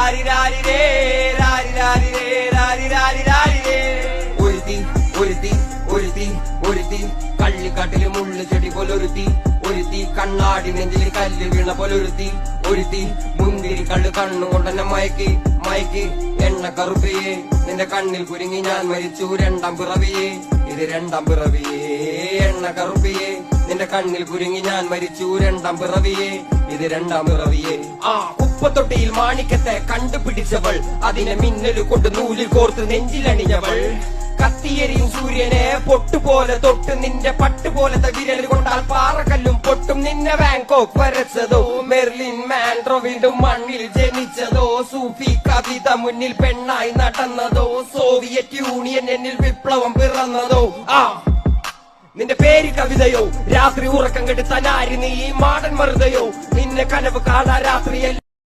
രാരി രാരി രേ രാരി രാരി രേ രാരി രാരി രാരി രേ. ഒരുത്തി ഒരുത്തി ഒരുത്തി ഒരുത്തി കള്ളിക്കാട്ടില് മുള്ളു ചെടി പോലൊരുത്തി ഒരുത്തി കണ്ണാടി നെഞ്ചില് കല്ല് വീണ പോലൊരുത്തി ഒരുത്തി മുന്തിരി കള്ളു കണ്ണുകൊണ്ടെന്നെ മയക്കി മയക്കി എണ്ണ കറുപ്പിയേ നിന്റെ കണ്ണിൽ കുരുങ്ങി ഞാൻ മരിച്ചു രണ്ടാം പിറവിയേ ഇത് രണ്ടാം പിറവിയേ എണ്ണ കറുപ്പിയേ നിന്റെ കണ്ണിൽ കുരുങ്ങി ഞാൻ മരിച്ചു രണ്ടാം പിറവിയേ ഇത് രണ്ടാം പിറവിയേ. ആ കുപ്പത്തൊട്ടിയിൽ മാണിക്കത്തെ കണ്ടുപിടിച്ചവൾ അതിനെ മിന്നല് കൊണ്ട് നൂലിൽ കോർത്ത് നെഞ്ചിലണിഞ്ഞവൾ കത്തിയെരിയും സൂര്യനെ പൊട്ടുപോലെ തൊട്ട് നിന്റെ പട്ടുപോലത്തെ വിരൽ കൊണ്ടാൽ പാറക്കല്ലും പൊട്ടും നിന്നെ ബാങ്കോക്ക് വരച്ചതോ മെർലിൻ മാൻഡ്രോ വീണ്ടും മണ്ണിൽ ജനിച്ചതോ സൂഫി കവിത മുന്നിൽ പെണ്ണായി നടന്നതോ സോവിയറ്റ് യൂണിയൻ എന്നിൽ വിപ്ലവം പിറന്നതോ. ആ നിന്റെ പേര് കവിതയോ രാത്രി ഉറക്കം കെടുത്താനാരി നീ മാടൻ മറുതയോ നിന്നെ കനവ് കാണാ രാത്രിയല്ല